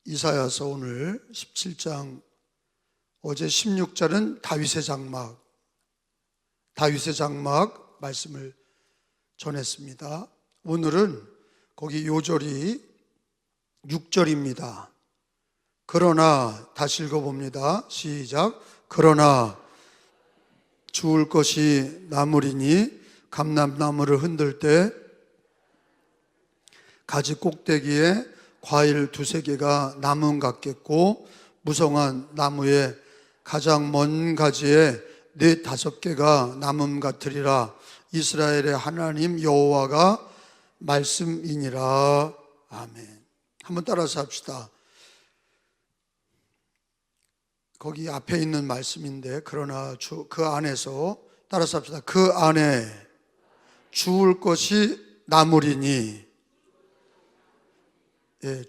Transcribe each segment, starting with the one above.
이사야서 오늘 17장, 어제 16절은 다윗의 장막 말씀을 전했습니다. 오늘은 거기 요절이 6절입니다. 그러나, 다시 읽어봅니다. 시작. 그러나 주울 것이 나물이니 감람나무를 흔들 때 가지 꼭대기에 과일 두세 개가 나무 같겠고, 무성한 나무의 가장 먼 가지에 4-5개가 나무 같으리라. 이스라엘의 하나님 여호와가 말씀이니라. 아멘. 한번 따라서 합시다. 거기 앞에 있는 말씀인데, 그러나 그 안에서 따라서 합시다. 그 안에 주울 것이 나물이니,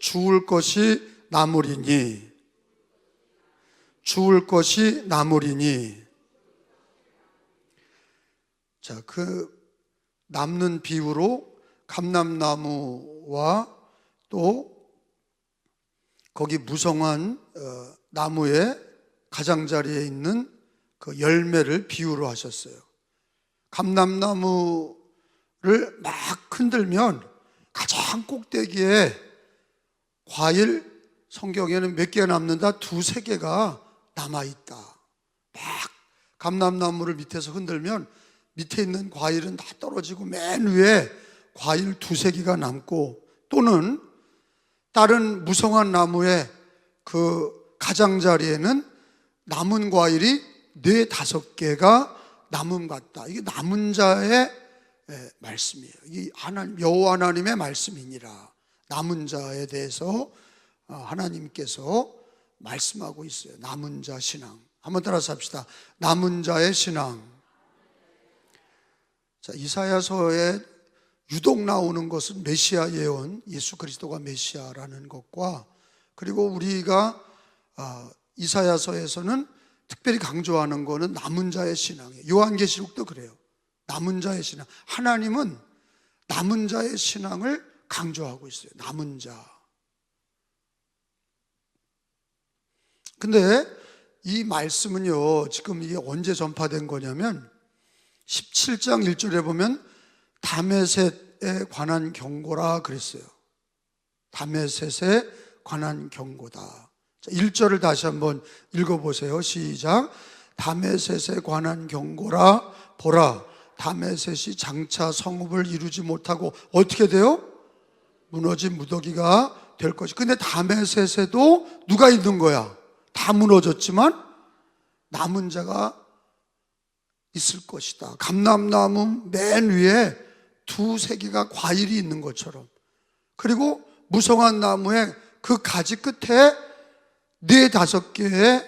주울 것이 나물이니, 주울 것이 나물이니. 자, 그 남는 비유로 감람나무와 또 거기 무성한 나무의 가장자리에 있는 그 열매를 비유로 하셨어요. 감람나무를 막 흔들면 가장 꼭대기에 과일, 성경에는 몇 개가 남는다? 2-3개가 남아있다. 막 감람나무를 밑에서 흔들면 밑에 있는 과일은 다 떨어지고 맨 위에 과일 2-3개가 남고, 또는 다른 무성한 나무의 그 가장자리에는 남은 과일이 4-5개가 남음 같다. 이게 남은 자의 말씀이에요. 이게 여호와 하나님의 말씀이니라. 남은 자에 대해서 하나님께서 말씀하고 있어요. 남은 자 신앙. 한번 따라서 합시다. 남은 자의 신앙. 자, 이사야서에 유독 나오는 것은 메시아 예언, 예수 그리스도가 메시아라는 것과, 그리고 우리가 이사야서에서는 특별히 강조하는 것은 남은 자의 신앙이에요. 요한계시록도 그래요. 남은 자의 신앙. 하나님은 남은 자의 신앙을 강조하고 있어요. 남은 자. 근데 이 말씀은요, 지금 이게 언제 전파된 거냐면 17장 1절에 보면 다메셋에 관한 경고라 그랬어요. 다메셋에 관한 경고다. 자, 1절을 다시 한번 읽어보세요. 시작. 다메셋에 관한 경고라. 보라, 다메셋이 장차 성읍을 이루지 못하고 어떻게 돼요? 무너진 무더기가 될 것이. 근데 다메셋에도 누가 있는 거야? 다 무너졌지만 남은 자가 있을 것이다. 감람나무 맨 위에 2-3개가 과일이 있는 것처럼, 그리고 무성한 나무의 그 가지 끝에 4-5개의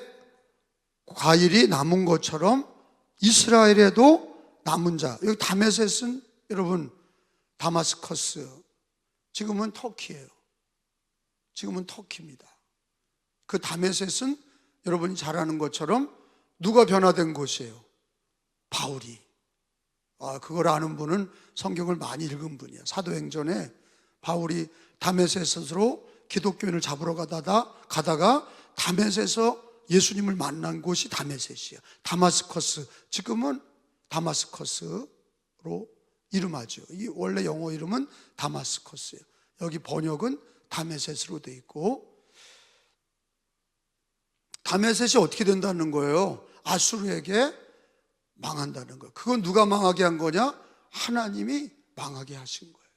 과일이 남은 것처럼 이스라엘에도 남은 자. 여기 다메셋은 여러분 다마스커스, 지금은 터키예요. 지금은 터키입니다. 그 다메셋은 여러분이 잘 아는 것처럼 누가 변화된 곳이에요? 바울이. 그걸 아는 분은 성경을 많이 읽은 분이에요. 사도행전에 바울이 다메셋으로 기독교인을 잡으러 가다가 다메셋에서 예수님을 만난 곳이 다메셋이에요. 다마스커스, 지금은 다마스커스로 이름하죠. 이 원래 영어 이름은 다마스커스예요. 여기 번역은 다메셋으로 돼 있고, 다메셋이 어떻게 된다는 거예요? 아수르에게 망한다는 거예요. 그건 누가 망하게 한 거냐? 하나님이 망하게 하신 거예요.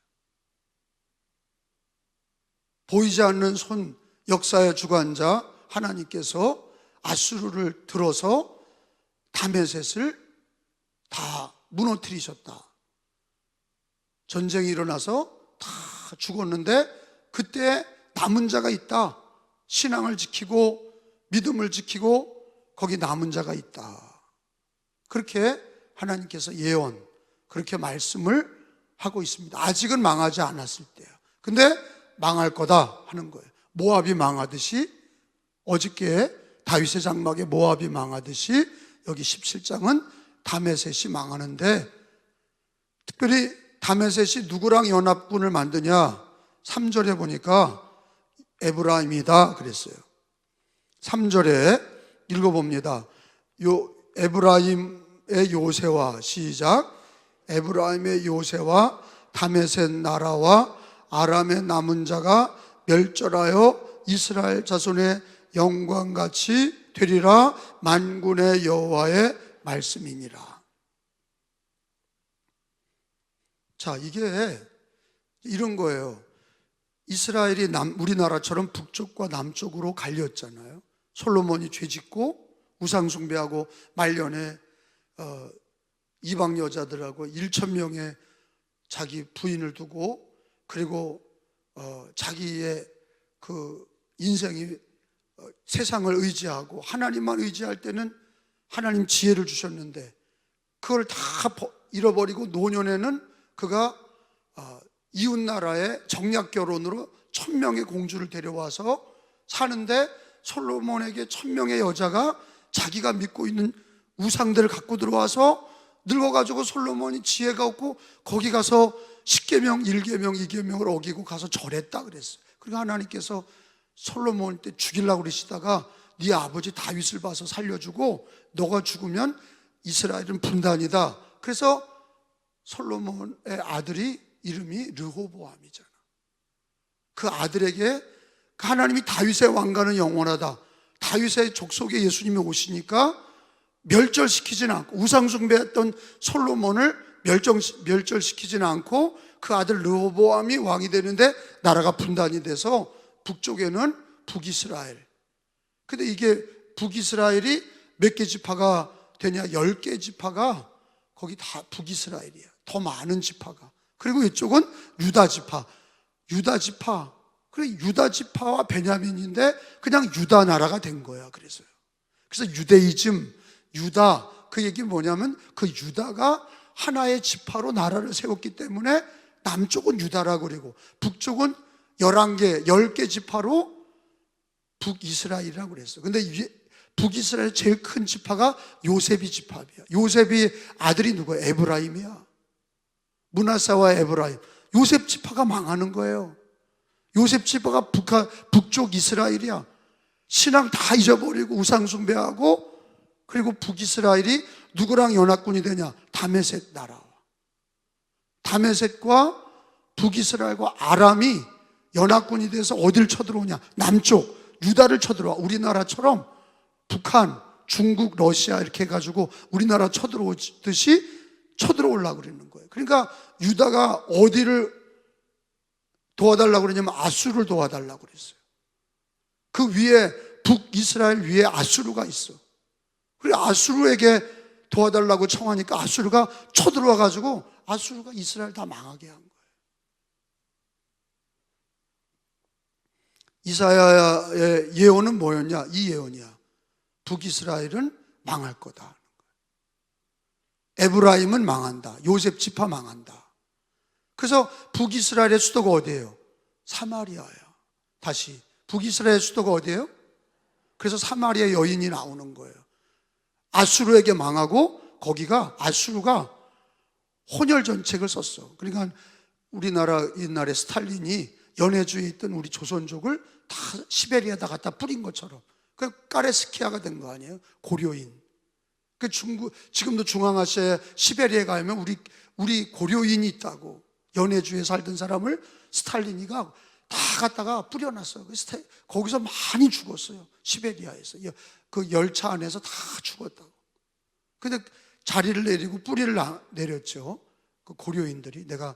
보이지 않는 손, 역사의 주관자 하나님께서 아수르를 들어서 다메셋을 다 무너뜨리셨다. 전쟁이 일어나서 다 죽었는데 그때 남은 자가 있다. 신앙을 지키고 믿음을 지키고 거기 남은 자가 있다. 그렇게 하나님께서 예언, 그렇게 말씀을 하고 있습니다. 아직은 망하지 않았을 때요. 근데 망할 거다 하는 거예요. 모압이 망하듯이, 어저께 다윗의 장막에 모압이 망하듯이 여기 17장은 다메셋이 망하는데, 특별히 다메셋이 누구랑 연합군을 만드냐? 3절에 보니까 에브라임이다 그랬어요. 3절에 읽어봅니다. 에브라임의 요새와 시작. 에브라임의 요새와 다메셋 나라와 아람의 남은 자가 멸절하여 이스라엘 자손의 영광같이 되리라. 만군의 여호와의 말씀이니라. 자, 이게 이런 거예요. 이스라엘이 우리나라처럼 북쪽과 남쪽으로 갈렸잖아요. 솔로몬이 죄짓고 우상 숭배하고 말년에 이방 여자들하고 1,000명의 자기 부인을 두고, 그리고 자기의 그 인생이 세상을 의지하고 하나님만 의지할 때는 하나님 지혜를 주셨는데 그걸 다 잃어버리고 노년에는 그가 이웃 나라의 정략 결혼으로 1,000명의 공주를 데려와서 사는데, 솔로몬에게 1,000명의 여자가 자기가 믿고 있는 우상들을 갖고 들어와서 늙어가지고 솔로몬이 지혜가 없고 거기 가서 10계명, 1계명, 2계명을 어기고 가서 절했다 그랬어요. 그러니까 하나님께서 솔로몬 때 죽이려고 그러시다가 네 아버지 다윗을 봐서 살려주고 너가 죽으면 이스라엘은 분단이다. 그래서 솔로몬의 아들이 이름이 르호보암이잖아. 그 아들에게 하나님이 다윗의 왕가는 영원하다, 다윗의 족속에 예수님이 오시니까 멸절시키지는 않고, 우상 숭배했던 솔로몬을 멸절시키지는 않고 그 아들 르호보암이 왕이 되는데 나라가 분단이 돼서 북쪽에는 북이스라엘. 근데 이게 북이스라엘이 몇 개 지파가 되냐? 10개 지파가 거기 다 북이스라엘이야. 더 많은 지파가. 그리고 이쪽은 유다 지파. 그래, 유다 지파와 베냐민인데 그냥 유다 나라가 된 거야. 그래서 유대이즘, 유다, 그 얘기 뭐냐면 그 유다가 하나의 지파로 나라를 세웠기 때문에 남쪽은 유다라고 그러고 북쪽은 10개 지파로 북이스라엘이라고 그랬어. 근데 북이스라엘 제일 큰 지파가 요셉이 지파이야. 요셉이 아들이 누구야? 에브라임이야. 므낫세와 에브라임. 요셉 지파가 망하는 거예요. 요셉 지파가 북쪽 이스라엘이야. 신앙 다 잊어버리고 우상 숭배하고, 그리고 북이스라엘이 누구랑 연합군이 되냐? 다메섹 나라와. 다메섹과 북이스라엘과 아람이 연합군이 돼서 어딜 쳐들어오냐? 남쪽 유다를 쳐들어와. 우리나라처럼 북한, 중국, 러시아 이렇게 해가지고 우리나라 쳐들어오듯이 쳐들어오려고 그러는 거예요. 그러니까 유다가 어디를 도와달라고 그러냐면 아수르를 도와달라고 그랬어요. 그 위에 북이스라엘 위에 아수르가 있어. 그리고 아수르에게 도와달라고 청하니까 아수르가 쳐들어와 가지고 아수르가 이스라엘 다 망하게 한 거예요. 이사야의 예언은 뭐였냐? 이 예언이야. 북이스라엘은 망할 거다. 에브라임은 망한다. 요셉 지파 망한다. 그래서 북이스라엘의 수도가 어디예요? 사마리아예요. 다시 북이스라엘의 수도가 어디예요? 그래서 사마리아 여인이 나오는 거예요. 아수르에게 망하고 거기가 아수르가 혼혈 정책을 썼어. 그러니까 우리나라 옛날에 스탈린이 연해주에 있던 우리 조선족을 다 시베리아에다 갖다 뿌린 것처럼 그 까레스키아가 된 거 아니에요? 고려인. 그 지금도 중앙아시아에 시베리아에 가면 우리 고려인이 있다고. 연해주에 살던 사람을 스탈린이가 다 갖다가 뿌려놨어요. 거기서 많이 죽었어요. 시베리아에서. 그 열차 안에서 다 죽었다고. 근데 자리를 내리고 뿌리를 내렸죠. 그 고려인들이. 내가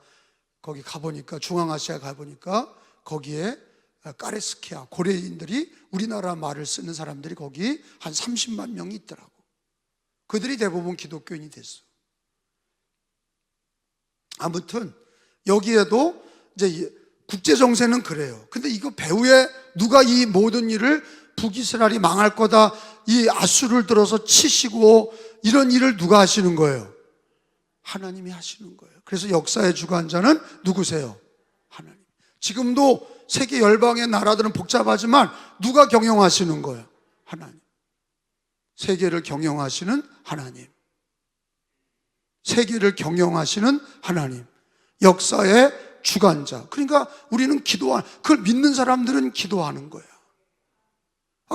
거기 가보니까, 중앙아시아 가보니까 거기에 까레스키아 고려인들이, 우리나라 말을 쓰는 사람들이 거기 한 30만 명이 있더라고. 그들이 대부분 기독교인이 됐어. 아무튼 여기에도 이제 국제 정세는 그래요. 근데 이거 배후에 누가 이 모든 일을, 북이스라엘이 망할 거다, 이 아수르를 들어서 치시고 이런 일을 누가 하시는 거예요? 하나님이 하시는 거예요. 그래서 역사의 주관자는 누구세요? 하나님. 지금도 세계 열방의 나라들은 복잡하지만 누가 경영하시는 거예요? 하나님. 세계를 경영하시는 하나님. 세계를 경영하시는 하나님. 역사의 주관자. 그러니까 우리는 그걸 믿는 사람들은 기도하는 거야.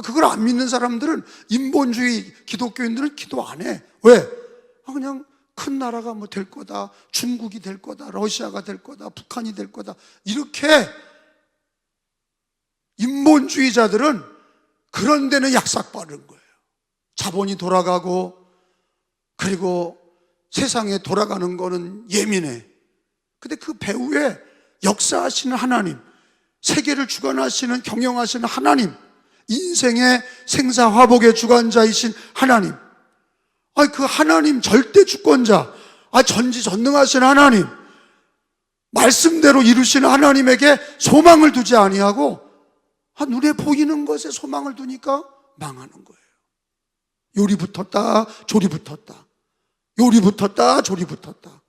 그걸 안 믿는 사람들은, 인본주의 기독교인들은 기도 안 해. 왜? 그냥 큰 나라가 뭐 될 거다, 중국이 될 거다, 러시아가 될 거다, 북한이 될 거다, 이렇게 인본주의자들은 그런 데는 약삭 빠른 거예요. 자본이 돌아가고, 그리고 세상에 돌아가는 거는 예민해. 근데 그 배후에 역사하시는 하나님, 세계를 주관하시는, 경영하시는 하나님, 인생의 생사화복의 주관자이신 하나님, 그 하나님 절대 주권자, 전지전능하신 하나님, 말씀대로 이루시는 하나님에게 소망을 두지 아니하고 눈에 보이는 것에 소망을 두니까 망하는 거예요. 요리 붙었다, 조리 붙었다. 요리 붙었다, 조리 붙었다.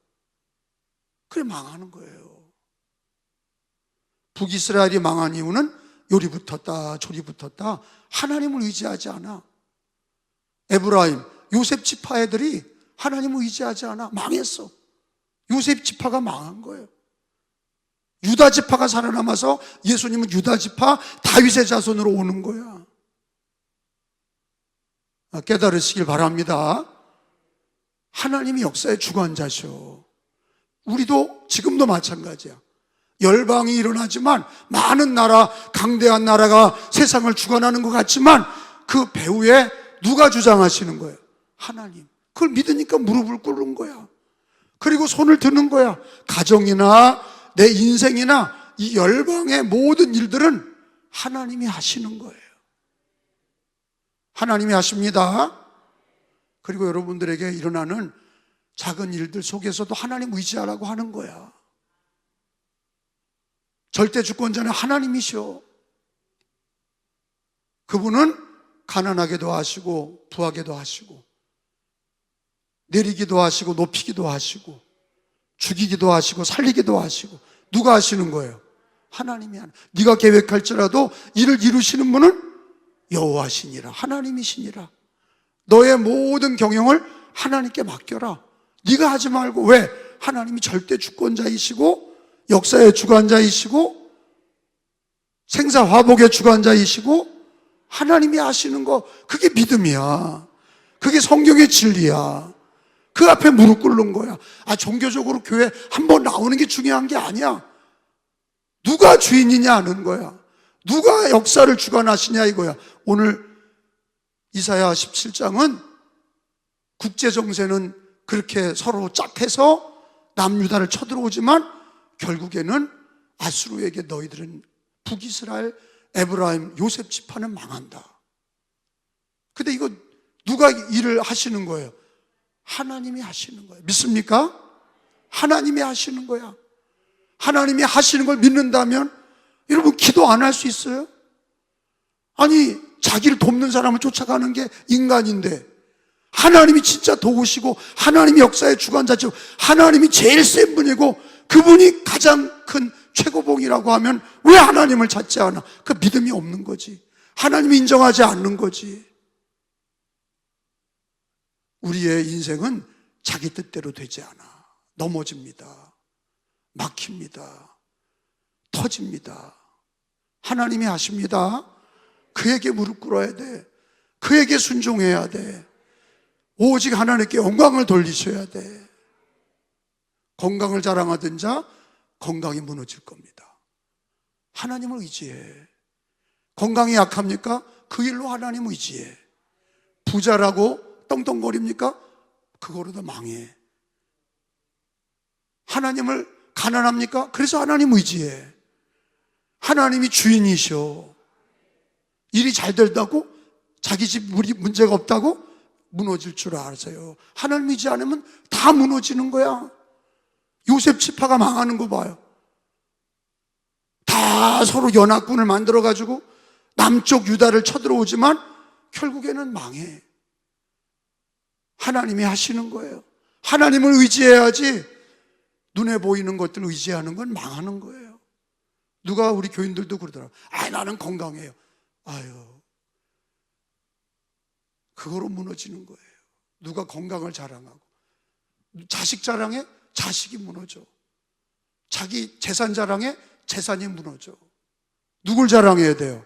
그래 망하는 거예요. 북이스라엘이 망한 이유는 요리 붙었다, 조리 붙었다. 하나님을 의지하지 않아. 에브라임, 요셉 지파 애들이 하나님을 의지하지 않아. 망했어. 요셉 지파가 망한 거예요. 유다 지파가 살아남아서 예수님은 유다 지파 다윗의 자손으로 오는 거야. 깨달으시길 바랍니다. 하나님이 역사의 주관자셔. 우리도 지금도 마찬가지야. 열방이 일어나지만, 많은 나라, 강대한 나라가 세상을 주관하는 것 같지만 그 배후에 누가 주장하시는 거예요? 하나님. 그걸 믿으니까 무릎을 꿇는 거야. 그리고 손을 드는 거야. 가정이나 내 인생이나 이 열방의 모든 일들은 하나님이 하시는 거예요. 하나님이 하십니다. 그리고 여러분들에게 일어나는 작은 일들 속에서도 하나님 의지하라고 하는 거야. 절대 주권자는 하나님이셔. 그분은 가난하게도 하시고 부하게도 하시고, 내리기도 하시고 높이기도 하시고, 죽이기도 하시고 살리기도 하시고. 누가 하시는 거예요? 하나님이 하는. 네가 계획할지라도 이를 이루시는 분은 여호와시니라, 하나님이시니라. 너의 모든 경영을 하나님께 맡겨라. 네가 하지 말고. 왜? 하나님이 절대 주권자이시고, 역사의 주관자이시고, 생사화복의 주관자이시고, 하나님이 하시는 거, 그게 믿음이야. 그게 성경의 진리야. 그 앞에 무릎 꿇는 거야. 종교적으로 교회 한번 나오는 게 중요한 게 아니야. 누가 주인이냐 하는 거야. 누가 역사를 주관하시냐 이거야. 오늘 이사야 17장은 국제정세는 그렇게 서로 짝해서 남유다를 쳐들어오지만 결국에는 아수르에게 너희들은, 북이스라엘, 에브라임, 요셉 지파는 망한다. 근데 이거 누가 일을 하시는 거예요? 하나님이 하시는 거예요. 믿습니까? 하나님이 하시는 거야. 하나님이 하시는 걸 믿는다면 여러분 기도 안 할 수 있어요? 자기를 돕는 사람을 쫓아가는 게 인간인데, 하나님이 진짜 도우시고 하나님이 역사의 주관자죠. 하나님이 제일 센 분이고 그분이 가장 큰 최고봉이라고 하면 왜 하나님을 찾지 않아? 그 믿음이 없는 거지. 하나님이 인정하지 않는 거지. 우리의 인생은 자기 뜻대로 되지 않아. 넘어집니다. 막힙니다. 터집니다. 하나님이 하십니다. 그에게 무릎 꿇어야 돼. 그에게 순종해야 돼. 오직 하나님께 영광을 돌리셔야 돼. 건강을 자랑하던 자 건강이 무너질 겁니다. 하나님을 의지해. 건강이 약합니까? 그 일로 하나님 의지해. 부자라고 떵떵거립니까? 그거로도 망해. 하나님을 가난합니까? 그래서 하나님 의지해. 하나님이 주인이셔. 일이 잘 된다고? 자기 집 문제가 없다고? 무너질 줄 아세요. 하나님 의지 않으면 다 무너지는 거야. 요셉 지파가 망하는 거 봐요. 다 서로 연합군을 만들어가지고 남쪽 유다를 쳐들어오지만 결국에는 망해. 하나님이 하시는 거예요. 하나님을 의지해야지. 눈에 보이는 것들을 의지하는 건 망하는 거예요. 누가 우리 교인들도 그러더라고요. 나는 건강해요. 그거로 무너지는 거예요. 누가 건강을 자랑하고 자식 자랑해? 자식이 무너져. 자기 재산 자랑에 재산이 무너져. 누굴 자랑해야 돼요?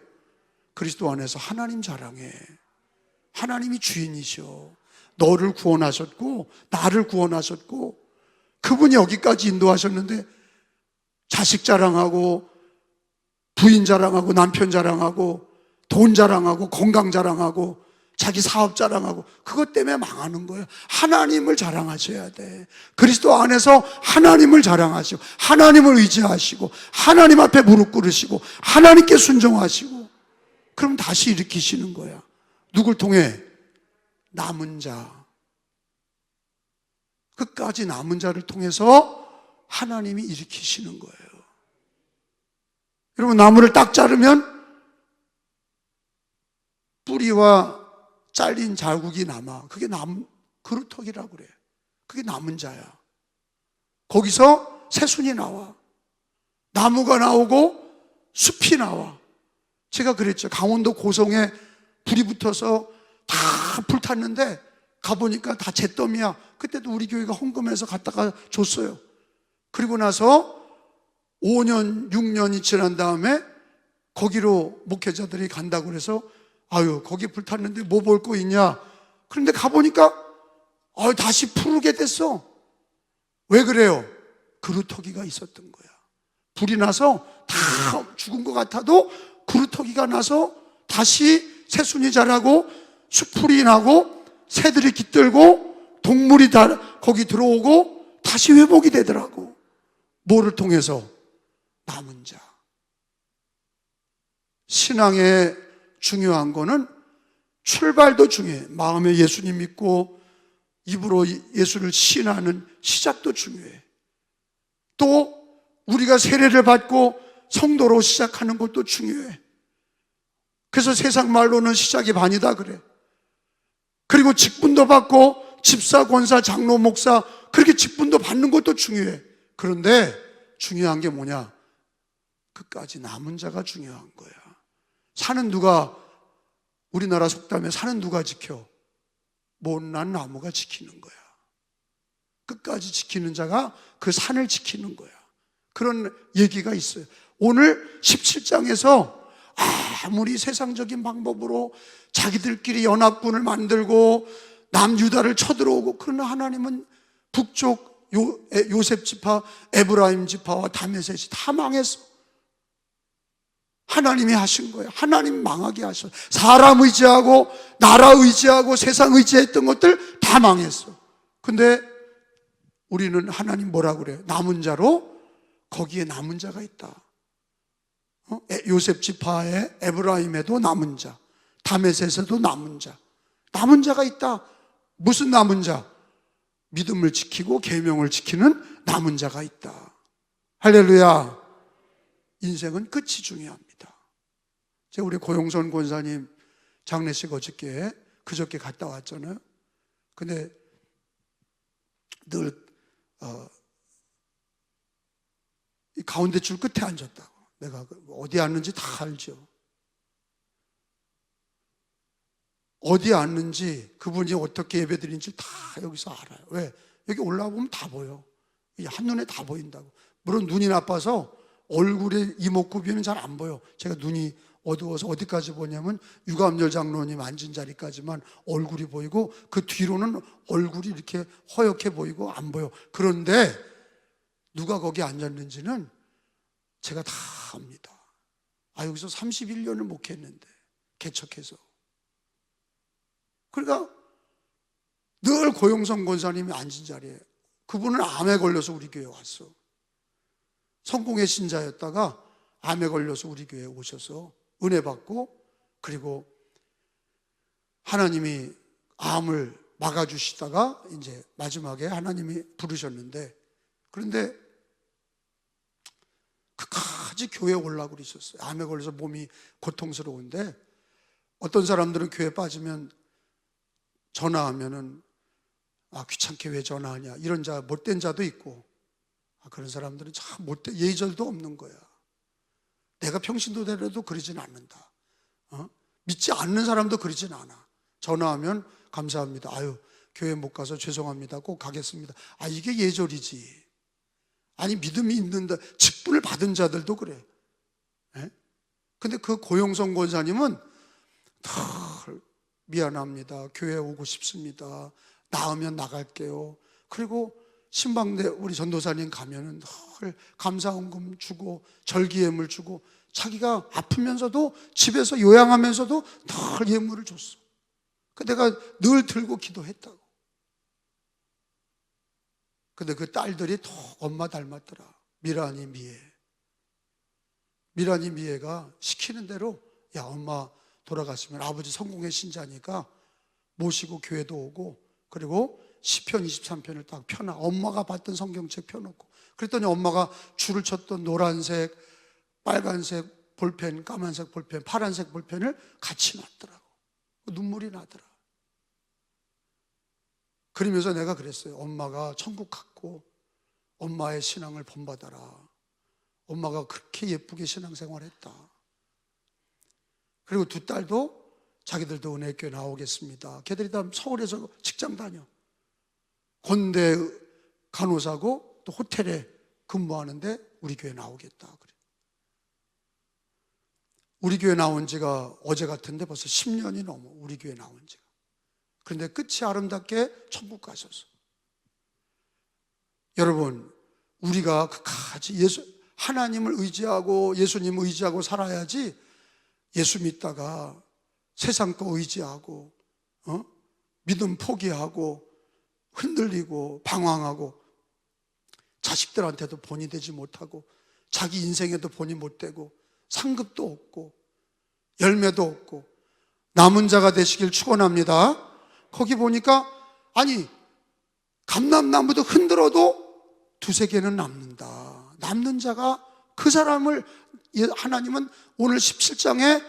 그리스도 안에서 하나님 자랑해. 하나님이 주인이셔. 너를 구원하셨고 나를 구원하셨고 그분이 여기까지 인도하셨는데 자식 자랑하고 부인 자랑하고 남편 자랑하고 돈 자랑하고 건강 자랑하고 자기 사업 자랑하고 그것 때문에 망하는 거예요. 하나님을 자랑하셔야 돼. 그리스도 안에서 하나님을 자랑하시고 하나님을 의지하시고 하나님 앞에 무릎 꿇으시고 하나님께 순종하시고 그럼 다시 일으키시는 거야. 누굴 통해? 남은 자. 끝까지 남은 자를 통해서 하나님이 일으키시는 거예요. 여러분, 나무를 딱 자르면 뿌리와 잘린 자국이 남아. 그게 그루터기라고 그래. 그게 남은 자야. 거기서 새순이 나와. 나무가 나오고 숲이 나와. 제가 그랬죠. 강원도 고성에 불이 붙어서 다 불탔는데 가보니까 다 잿더미야. 그때도 우리 교회가 헌금해서 갖다가 줬어요. 그리고 나서 5년, 6년이 지난 다음에 거기로 목회자들이 간다고 그래서 아유, 거기 불탔는데 뭐 볼 거 있냐? 그런데 가보니까 다시 푸르게 됐어. 왜 그래요? 그루터기가 있었던 거야. 불이 나서 다 죽은 것 같아도 그루터기가 나서 다시 새순이 자라고 수풀이 나고 새들이 깃들고 동물이 다 거기 들어오고 다시 회복이 되더라고. 뭐를 통해서? 남은 자. 신앙의 중요한 거는 출발도 중요해. 마음에 예수님 믿고 입으로 예수를 시인하는 시작도 중요해. 또 우리가 세례를 받고 성도로 시작하는 것도 중요해. 그래서 세상 말로는 시작이 반이다 그래. 그리고 직분도 받고 집사, 권사, 장로, 목사 그렇게 직분도 받는 것도 중요해. 그런데 중요한 게 뭐냐? 끝까지 남은 자가 중요한 거야. 산은 누가, 우리나라 속담에 산은 누가 지켜? 못난 나무가 지키는 거야. 끝까지 지키는 자가 그 산을 지키는 거야. 그런 얘기가 있어요. 오늘 17장에서 아무리 세상적인 방법으로 자기들끼리 연합군을 만들고 남유다를 쳐들어오고, 그러나 하나님은 북쪽 요셉 지파, 에브라임 지파와 다메섹이 다 망했어. 하나님이 하신 거예요. 하나님 망하게 하셨어. 사람 의지하고 나라 의지하고 세상 의지했던 것들 다 망했어. 근데 우리는 하나님 뭐라 그래요? 남은 자로, 거기에 남은 자가 있다. 요셉 지파의 에브라임에도 남은 자, 다메섹에도 남은 자, 남은 자가 있다. 무슨 남은 자? 믿음을 지키고 계명을 지키는 남은 자가 있다. 할렐루야. 인생은 끝이 중요합니다. 제가 우리 고용선 권사님 장례식 그저께 갔다 왔잖아요. 근데 늘 이 가운데 줄 끝에 앉았다고. 내가 어디 앉는지 다 알죠. 어디 앉는지, 그분이 어떻게 예배드린지 다 여기서 알아요. 왜? 여기 올라오면 다 보여. 한눈에 다 보인다고. 물론 눈이 나빠서 얼굴에 이목구비는 잘 안 보여. 제가 눈이 어두워서 어디까지 보냐면 유감열 장로님 앉은 자리까지만 얼굴이 보이고 그 뒤로는 얼굴이 이렇게 허옇게 보이고 안 보여. 그런데 누가 거기 앉았는지는 제가 다 압니다. 여기서 31년을 목회했는데, 개척해서. 그러니까 늘 고용성 권사님이 앉은 자리에, 그분은 암에 걸려서 우리 교회에 왔어. 성공의 신자였다가 암에 걸려서 우리 교회에 오셔서 은혜 받고, 그리고 하나님이 암을 막아주시다가 이제 마지막에 하나님이 부르셨는데, 그런데 끝까지 교회에 올라오고 있었어요. 암에 걸려서 몸이 고통스러운데, 어떤 사람들은 교회 빠지면 전화하면은 귀찮게 왜 전화하냐, 이런 자, 못된 자도 있고, 그런 사람들은 참 예절도 없는 거야. 내가 평신도대로도 그러진 않는다. 믿지 않는 사람도 그러진 않아. 전화하면 감사합니다. 교회 못 가서 죄송합니다. 꼭 가겠습니다. 이게 예절이지. 아니 믿음이 있는데 직분을 받은 자들도 그래. 예? 근데 그 고용성 권사님은 늘 미안합니다, 교회 오고 싶습니다, 나으면 나갈게요. 그리고 신방대 우리 전도사님 가면은 늘 감사원금 주고 절기예물 주고 자기가 아프면서도 집에서 요양하면서도 늘 예물을 줬어. 내가 늘 들고 기도했다고. 근데 그 딸들이 더 엄마 닮았더라. 미란이 미애. 미란이 미애가 시키는 대로, 야 엄마 돌아가시면 아버지 성공의 신자니까 모시고 교회도 오고, 그리고 시편 23편을 딱 펴놔. 엄마가 봤던 성경책 펴놓고. 그랬더니 엄마가 줄을 쳤던 노란색, 빨간색 볼펜, 까만색 볼펜, 파란색 볼펜을 같이 놨더라고. 눈물이 나더라. 그러면서 내가 그랬어요. 엄마가 천국 갔고 엄마의 신앙을 본받아라. 엄마가 그렇게 예쁘게 신앙생활했다. 그리고 두 딸도 자기들도 은혜교회 나오겠습니다. 걔들이 다 서울에서 직장 다녀. 건대 간호사고 또 호텔에 근무하는데 우리 교회 나오겠다 그래. 우리 교회 나온 지가 어제 같은데 벌써 10년이 넘어. 우리 교회 나온 지가. 그런데 끝이 아름답게 천국 가셔서. 여러분, 우리가 끝까지 하나님을 의지하고 예수님을 의지하고 살아야지, 예수 믿다가 세상 거 의지하고 믿음 포기하고 흔들리고 방황하고 자식들한테도 본이 되지 못하고 자기 인생에도 본이 못 되고 상급도 없고 열매도 없고 남은 자가 되시길 축원합니다. 거기 보니까 아니 감람나무도 흔들어도 두세 개는 남는다. 남는 자가 그 사람을 하나님은 오늘 17장에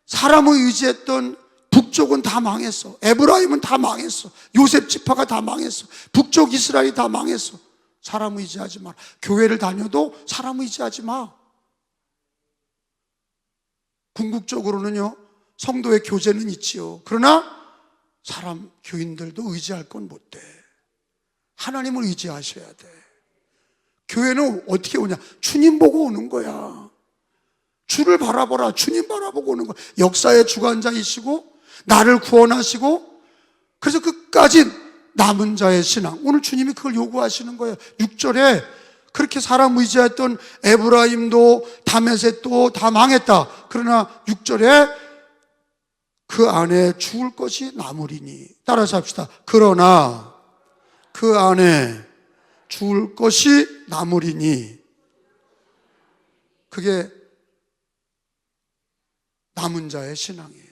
사람을 의지했던 북쪽은 다 망했어. 에브라임은 다 망했어. 요셉 지파가 다 망했어. 북쪽 이스라엘이 다 망했어. 사람 의지하지 마. 교회를 다녀도 사람 의지하지 마. 궁극적으로는요, 성도의 교제는 있지요. 그러나 사람, 교인들도 의지할 건 못 돼. 하나님을 의지하셔야 돼. 교회는 어떻게 오냐? 주님 보고 오는 거야. 주를 바라보라. 주님 바라보고 오는 거야. 역사의 주관자이시고 나를 구원하시고, 그래서 끝까지 남은 자의 신앙. 오늘 주님이 그걸 요구하시는 거예요. 6절에 그렇게 사람 의지했던 에브라임도 다메섹도 다 망했다. 그러나 6절에 그 안에 죽을 것이 남으리니. 따라서 합시다. 그러나 그 안에 죽을 것이 남으리니. 그게 남은 자의 신앙이에요.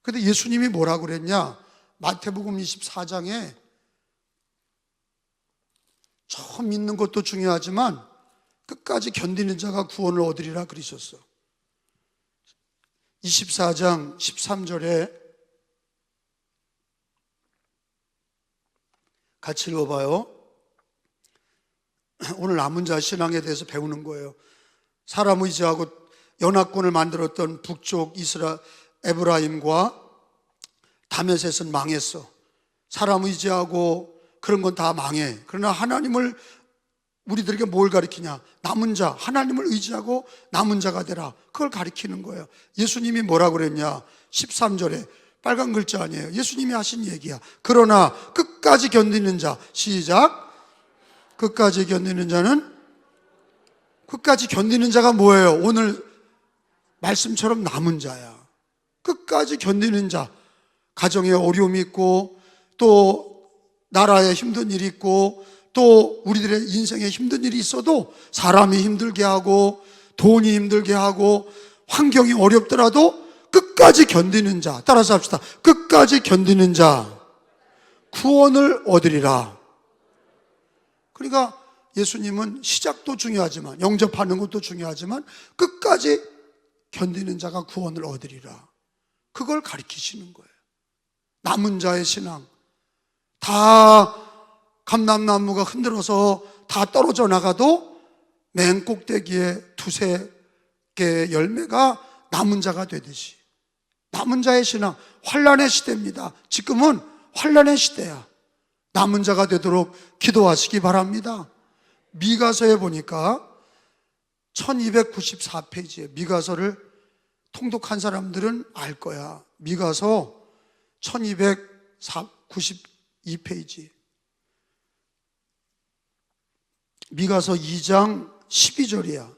근데 예수님이 뭐라고 그랬냐? 마태복음 24장에 처음 믿는 것도 중요하지만 끝까지 견디는 자가 구원을 얻으리라 그러셨어. 24장 13절에 같이 읽어봐요. 오늘 남은 자 신앙에 대해서 배우는 거예요. 사람 의지하고 연합군을 만들었던 북쪽 에브라임과 다메섹은 망했어. 사람 의지하고 그런 건 다 망해. 그러나 하나님을, 우리들에게 뭘 가르치냐? 남은 자, 하나님을 의지하고 남은 자가 되라. 그걸 가르치는 거예요. 예수님이 뭐라고 그랬냐? 13절에 빨간 글자 아니에요. 예수님이 하신 얘기야. 그러나 끝까지 견디는 자. 시작. 끝까지 견디는 자는, 끝까지 견디는 자가 뭐예요? 오늘 말씀처럼 남은 자야. 끝까지 견디는 자. 가정에 어려움이 있고 또 나라에 힘든 일이 있고 또 우리들의 인생에 힘든 일이 있어도, 사람이 힘들게 하고 돈이 힘들게 하고 환경이 어렵더라도 끝까지 견디는 자. 따라서 합시다. 끝까지 견디는 자 구원을 얻으리라. 그러니까 예수님은 시작도 중요하지만, 영접하는 것도 중요하지만 끝까지 견디는 자가 구원을 얻으리라. 그걸 가르치시는 거예요. 남은 자의 신앙. 다 감람나무가 흔들어서 다 떨어져 나가도 맨 꼭대기에 두세 개의 열매가 남은 자가 되듯이, 남은 자의 신앙. 환난의 시대입니다. 지금은 환난의 시대야. 남은 자가 되도록 기도하시기 바랍니다. 미가서에 보니까 1294페이지에 미가서를 통독한 사람들은 알 거야. 미가서 1292페이지. 미가서 2장 12절이야.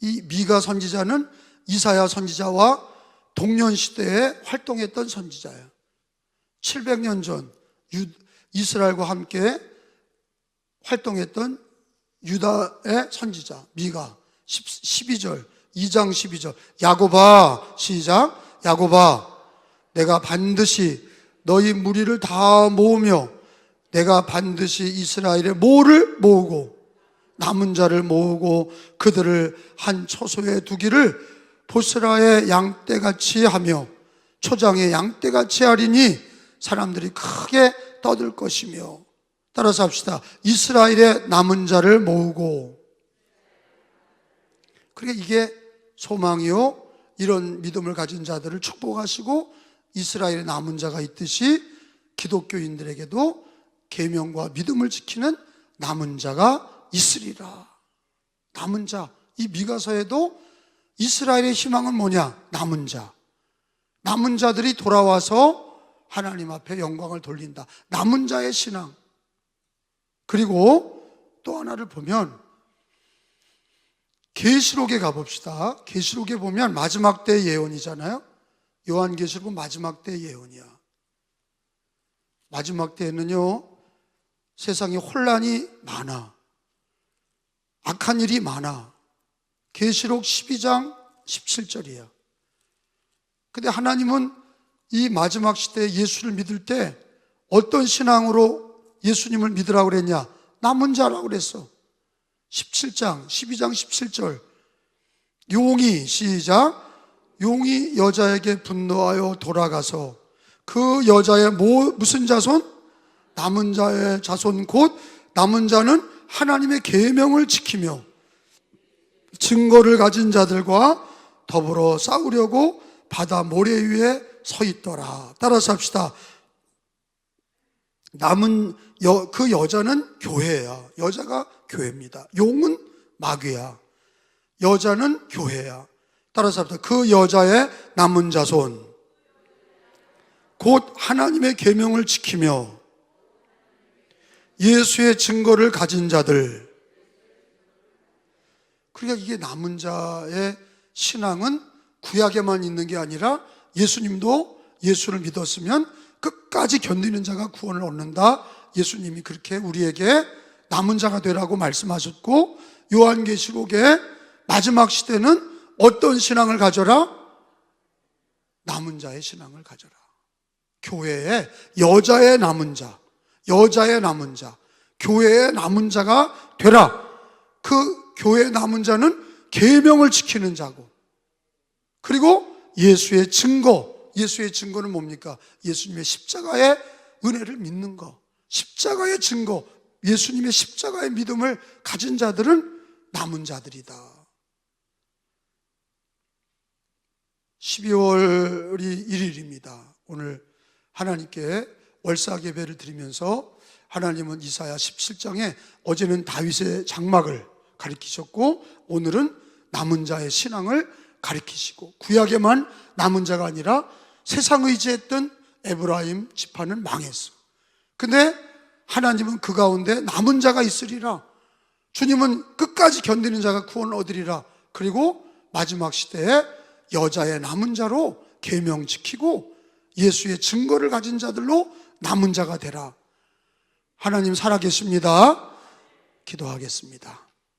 이 미가 선지자는 이사야 선지자와 동년 시대에 활동했던 선지자야. 700년 전 이스라엘과 함께 활동했던 유다의 선지자 미가. 12절, 2장 12절. 야곱아, 시작. 야곱아, 내가 반드시 너희 무리를 다 모으며 내가 반드시 이스라엘의 모를 모으고 남은 자를 모으고 그들을 한 초소에 두기를 보스라의 양떼같이 하며 초장의 양떼같이 하리니 사람들이 크게 떠들 것이며. 따라서 합시다. 이스라엘의 남은 자를 모으고. 그러니까 이게 소망이요, 이런 믿음을 가진 자들을 축복하시고 이스라엘의 남은 자가 있듯이 기독교인들에게도 계명과 믿음을 지키는 남은 자가 있으리라. 남은 자. 이 미가서에도 이스라엘의 희망은 뭐냐? 남은 자. 남은 자들이 돌아와서 하나님 앞에 영광을 돌린다. 남은 자의 신앙. 그리고 또 하나를 보면 계시록에 가봅시다. 계시록에 보면 마지막 때 예언이잖아요. 요한계시록은 마지막 때 예언이야. 마지막 때에는요, 세상에 혼란이 많아. 악한 일이 많아. 계시록 12장 17절이야. 근데 하나님은 이 마지막 시대에 예수를 믿을 때 어떤 신앙으로 예수님을 믿으라고 그랬냐? 남은 자라고 그랬어. 12장 17절. 용이, 시작. 용이 여자에게 분노하여 돌아가서 그 여자의 무슨 자손? 남은 자의 자손, 곧 남은 자는 하나님의 계명을 지키며 증거를 가진 자들과 더불어 싸우려고 바다 모래 위에 서 있더라. 따라서 합시다. 남은 그 여자는 교회야. 여자가 교회입니다. 용은 마귀야. 여자는 교회야. 따라서 합시다. 그 여자의 남은 자손, 곧 하나님의 계명을 지키며 예수의 증거를 가진 자들. 그러니까 이게 남은 자의 신앙은 구약에만 있는 게 아니라 예수님도 예수를 믿었으면 끝까지 견디는 자가 구원을 얻는다. 예수님이 그렇게 우리에게 남은 자가 되라고 말씀하셨고, 요한계시록의 마지막 시대는 어떤 신앙을 가져라? 남은 자의 신앙을 가져라. 교회에 여자의 남은 자, 여자의 남은 자, 교회의 남은 자가 되라. 그 교회의 남은 자는 계명을 지키는 자고, 그리고 예수의 증거. 예수의 증거는 뭡니까? 예수님의 십자가의 은혜를 믿는 거. 십자가의 증거, 예수님의 십자가의 믿음을 가진 자들은 남은 자들이다. 12월이 1일입니다. 오늘 하나님께 월삭 예배를 드리면서 하나님은 이사야 17장에 어제는 다윗의 장막을 가리키셨고 오늘은 남은 자의 신앙을 가리키시고, 구약에만 남은 자가 아니라 세상 의지했던 에브라임 지파는 망했어. 근데 하나님은 그 가운데 남은 자가 있으리라. 주님은 끝까지 견디는 자가 구원을 얻으리라. 그리고 마지막 시대에 여자의 남은 자로 계명 지키고 예수의 증거를 가진 자들로 남은 자가 되라. 하나님 살아계십니다. 기도하겠습니다.